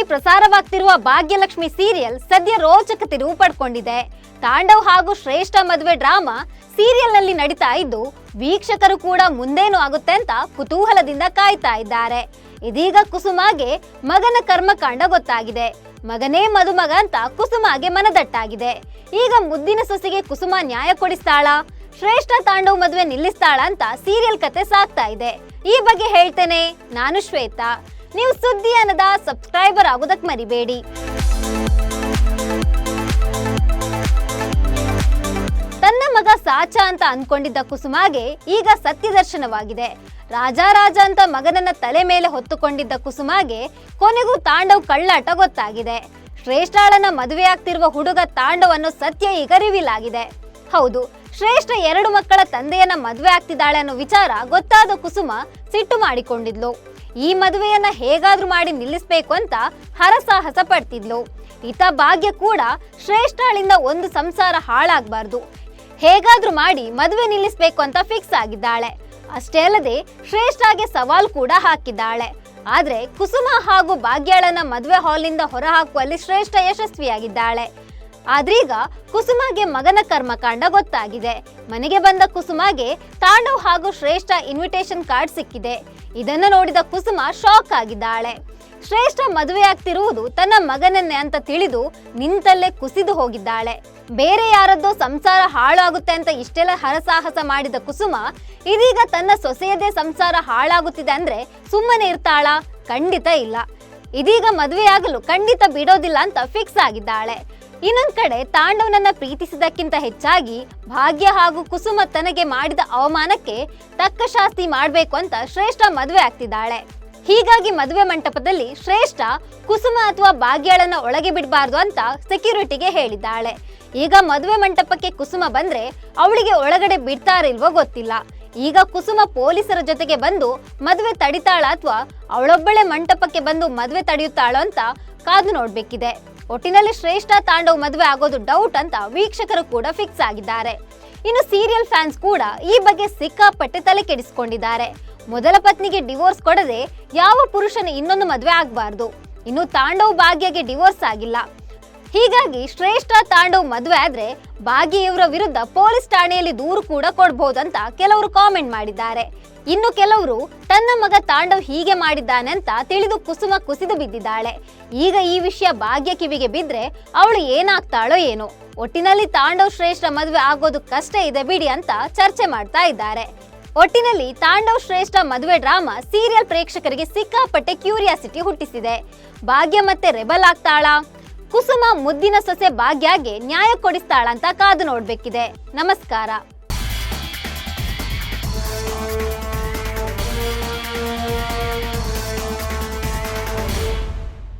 ನಲ್ಲಿ ಪ್ರಸಾರವಾಗ್ತಿರುವ ಭಾಗ್ಯಲಕ್ಷ್ಮಿ ಸೀರಿಯಲ್ ಸದ್ಯ ರೋಚಕ ತಿರುವು ಪಡ್ಕೊಂಡಿದೆ. ತಾಂಡವ್ ಹಾಗೂ ಶ್ರೇಷ್ಠ ಮದುವೆ ಡ್ರಾಮಾ ಸೀರಿಯಲ್ ನಲ್ಲಿ ನಡೀತಾ ಇದ್ದು ವೀಕ್ಷಕರು ಕೂಡ ಮುಂದೇನು ಆಗುತ್ತೆ ಅಂತ ಕುತೂಹಲದಿಂದ ಕಾಯ್ತಾ ಇದ್ದಾರೆ. ಇದೀಗ ಕುಸುಮಾಗೆ ಮಗನ ಕರ್ಮಕಾಂಡ ಗೊತ್ತಾಗಿದೆ. ಮಗನೇ ಮದುಮಗ ಅಂತ ಕುಸುಮಾಗೆ ಮನದಟ್ಟಾಗಿದೆ. ಈಗ ಮುದ್ದಿನ ಸೊಸೆಗೆ ಕುಸುಮ ನ್ಯಾಯ ಕೊಡಿಸ್ತಾಳ, ಶ್ರೇಷ್ಠ ತಾಂಡವ್ ಮದುವೆ ನಿಲ್ಲಿಸ್ತಾಳ ಅಂತ ಸೀರಿಯಲ್ ಕತೆ ಸಾಗ್ತಾ ಇದೆ. ಈ ಬಗ್ಗೆ ಹೇಳ್ತೇನೆ. ನಾನು ಶ್ವೇತಾ. ನೀವು ಸುದ್ದಿ ಅನ್ನದ ಸಬ್ಸ್ಕ್ರೈಬರ್ ಆಗೋದಕ್ಕೆ ಮರಿಬೇಡಿ. ತನ್ನ ಮಗ ಸಾಚ ಅಂತ ಅನ್ಕೊಂಡಿದ್ದ ಕುಸುಮಾಗೆ ಈಗ ಸತ್ಯ ದರ್ಶನವಾಗಿದೆ. ರಾಜ ಅಂತ ಮಗನನ್ನ ತಲೆ ಮೇಲೆ ಹೊತ್ತುಕೊಂಡಿದ್ದ ಕುಸುಮಾಗೆ ಕೊನೆಗೂ ತಾಂಡವ್ ಕಳ್ಳಾಟ ಗೊತ್ತಾಗಿದೆ. ಶ್ರೇಷ್ಠಾಳನ್ನ ಮದುವೆ ಆಗ್ತಿರುವ ಹುಡುಗ ತಾಂಡವ್ ಅನ್ನೋ ಸತ್ಯ ಈಗ ರಿವೀಲ್ ಆಗಿದೆ. ಹೌದು, ಶ್ರೇಷ್ಠ 2 ಮಕ್ಕಳ ತಂದೆಯನ್ನ ಮದುವೆ ಆಗ್ತಿದ್ದಾಳೆ ಅನ್ನೋ ವಿಚಾರ ಗೊತ್ತಾದ ಕುಸುಮ ಸಿಟ್ಟು ಮಾಡಿಕೊಂಡಿದ್ಲು. ಈ ಮದುವೆಯನ್ನ ಹೇಗಾದ್ರೂ ಮಾಡಿ ನಿಲ್ಲಿಸ್ಬೇಕು ಅಂತ ಹರಸಾಹಸ ಪಡ್ತಿದ್ಲು. ಈತ ಭಾಗ್ಯ ಕೂಡ ಶ್ರೇಷ್ಠಾಳಿಂದ ಒಂದು ಸಂಸಾರ ಹಾಳಾಗಬಾರ್ದು, ಹೇಗಾದ್ರೂ ಮಾಡಿ ಮದುವೆ ನಿಲ್ಲಿಸ್ಬೇಕು ಅಂತ ಫಿಕ್ಸ್ ಆಗಿದ್ದಾಳೆ. ಅಷ್ಟೇ ಅಲ್ಲದೆ ಶ್ರೇಷ್ಠಾಗೆ ಸವಾಲ್ ಕೂಡ ಹಾಕಿದ್ದಾಳೆ. ಆದ್ರೆ ಕುಸುಮ ಹಾಗೂ ಭಾಗ್ಯಾಳನ್ನ ಮದುವೆ ಹಾಲ್ನಿಂದ ಹೊರ ಹಾಕುವಲ್ಲಿ ಶ್ರೇಷ್ಠ ಯಶಸ್ವಿಯಾಗಿದ್ದಾಳೆ. ಆದ್ರೀಗ ಕುಸುಮಾಗೆ ಮಗನ ಕರ್ಮಕಾಂಡ ಗೊತ್ತಾಗಿದೆ. ಮನೆಗೆ ಬಂದ ಕುಸುಮಾಗೆ ತಾಂಡವ್ ಹಾಗೂ ಶ್ರೇಷ್ಠ ಇನ್ವಿಟೇಷನ್ ಕಾರ್ಡ್ ಸಿಕ್ಕಿದೆ. ಇದನ್ನು ನೋಡಿದ ಕುಸುಮ ಶಾಕ್ ಆಗಿದ್ದಾಳೆ. ಶ್ರೇಷ್ಠ ಮದುವೆ ಆಗ್ತಿರುವುದು ತನ್ನ ಮಗನನ್ನೇ ಅಂತ ತಿಳಿದು ನಿಂತಲ್ಲೇ ಕುಸಿದು ಹೋಗಿದ್ದಾಳೆ. ಬೇರೆ ಯಾರದ್ದೋ ಸಂಸಾರ ಹಾಳಾಗುತ್ತೆ ಅಂತ ಇಷ್ಟೆಲ್ಲ ಹರಸಾಹಸ ಮಾಡಿದ ಕುಸುಮ ಇದೀಗ ತನ್ನ ಸೊಸೆಯದೇ ಸಂಸಾರ ಹಾಳಾಗುತ್ತಿದೆ ಅಂದ್ರೆ ಸುಮ್ಮನೆ ಇರ್ತಾಳ? ಖಂಡಿತ ಇಲ್ಲ. ಇದೀಗ ಮದುವೆಯಾಗಲು ಖಂಡಿತ ಬಿಡೋದಿಲ್ಲ ಅಂತ ಫಿಕ್ಸ್ ಆಗಿದ್ದಾಳೆ. ಇನ್ನೊಂದ್ ಕಡೆ ತಾಂಡವ್ನನ್ನ ಪ್ರೀತಿಸಿದಕ್ಕಿಂತ ಹೆಚ್ಚಾಗಿ ಭಾಗ್ಯ ಹಾಗೂ ಕುಸುಮ ತನಗೆ ಮಾಡಿದ ಅವಮಾನಕ್ಕೆ ತಕ್ಕ ಶಾಸ್ತಿ ಮಾಡ್ಬೇಕು ಅಂತ ಶ್ರೇಷ್ಠ ಮದುವೆ ಆಗ್ತಿದ್ದಾಳೆ. ಹೀಗಾಗಿ ಮದುವೆ ಮಂಟಪದಲ್ಲಿ ಶ್ರೇಷ್ಠ ಕುಸುಮ ಅಥವಾ ಭಾಗ್ಯಳನ್ನ ಒಳಗೆ ಬಿಡಬಾರ್ದು ಅಂತ ಸೆಕ್ಯೂರಿಟಿಗೆ ಹೇಳಿದ್ದಾಳೆ. ಈಗ ಮದುವೆ ಮಂಟಪಕ್ಕೆ ಕುಸುಮ ಬಂದ್ರೆ ಅವಳಿಗೆ ಒಳಗಡೆ ಬಿಡ್ತಾರಿಲ್ವೋ ಗೊತ್ತಿಲ್ಲ. ಈಗ ಕುಸುಮ ಪೊಲೀಸರ ಜೊತೆಗೆ ಬಂದು ಮದುವೆ ತಡಿತಾಳ ಅಥವಾ ಅವಳೊಬ್ಬಳೆ ಮಂಟಪಕ್ಕೆ ಬಂದು ಮದುವೆ ತಡೆಯುತ್ತಾಳೋ ಅಂತ ಕಾದು ನೋಡ್ಬೇಕಿದೆ. ಒಟ್ಟಿನಲ್ಲಿ ಶ್ರೇಷ್ಠ ತಾಂಡವ್ ಮದುವೆ ಆಗೋದು ಡೌಟ್ ಅಂತ ವೀಕ್ಷಕರು ಕೂಡ ಫಿಕ್ಸ್ ಆಗಿದ್ದಾರೆ. ಇನ್ನು ಸೀರಿಯಲ್ ಫ್ಯಾನ್ಸ್ ಕೂಡ ಈ ಬಗ್ಗೆ ಸಿಕ್ಕಾಪಟ್ಟೆ ತಲೆ ಕೆಡಿಸಿಕೊಂಡಿದ್ದಾರೆ. ಮೊದಲ ಪತ್ನಿಗೆ ಡಿವೋರ್ಸ್ ಕೊಡದೆ ಯಾವ ಪುರುಷನ ಇನ್ನೊಂದು ಮದುವೆ ಆಗಬಾರ್ದು. ಇನ್ನು ತಾಂಡವ್ ಭಾಗ್ಯಗೆ ಡಿವೋರ್ಸ್ ಆಗಿಲ್ಲ. ಹೀಗಾಗಿ ಶ್ರೇಷ್ಠ ತಾಂಡವ್ ಮದುವೆ ಆದ್ರೆ ಭಾಗ್ಯ ಇವರ ವಿರುದ್ಧ ಪೊಲೀಸ್ ಠಾಣೆಯಲ್ಲಿ ದೂರು ಕೂಡ ಕೊಡಬಹುದಂತ ಕೆಲವರು ಕಾಮೆಂಟ್ ಮಾಡಿದ್ದಾರೆ. ಇನ್ನು ಕೆಲವರು ತನ್ನ ಮಗ ತಾಂಡವ್ ಹೀಗೆ ಮಾಡಿದ್ದಾನೆ ಅಂತ ತಿಳಿದು ಕುಸುಮ ಕುಸಿದು ಬಿದ್ದಿದ್ದಾಳೆ. ಈಗ ಈ ವಿಷಯ ಭಾಗ್ಯ ಕಿವಿಗೆ ಬಿದ್ರೆ ಅವಳು ಏನಾಗ್ತಾಳೋ ಏನೋ. ಒಟ್ಟಿನಲ್ಲಿ ತಾಂಡವ್ ಶ್ರೇಷ್ಠ ಮದುವೆ ಆಗೋದು ಕಷ್ಟ ಇದೆ ಬಿಡಿ ಅಂತ ಚರ್ಚೆ ಮಾಡ್ತಾ ಇದ್ದಾರೆ. ಒಟ್ಟಿನಲ್ಲಿ ತಾಂಡವ್ ಶ್ರೇಷ್ಠ ಮದುವೆ ಡ್ರಾಮಾ ಸೀರಿಯಲ್ ಪ್ರೇಕ್ಷಕರಿಗೆ ಸಿಕ್ಕಾಪಟ್ಟೆ ಕ್ಯೂರಿಯಾಸಿಟಿ ಹುಟ್ಟಿಸಿದೆ. ಭಾಗ್ಯ ಮತ್ತೆ ರೆಬಲ್ ಆಗ್ತಾಳ? ಕುಸುಮ ಮುದ್ದಿನ ಸೊಸೆ ಭಾಗ್ಯಗೆ ನ್ಯಾಯ ಕೊಡಿಸ್ತಾಳ ಅಂತ ಕಾದು ನೋಡ್ಬೇಕಿದೆ. ನಮಸ್ಕಾರ.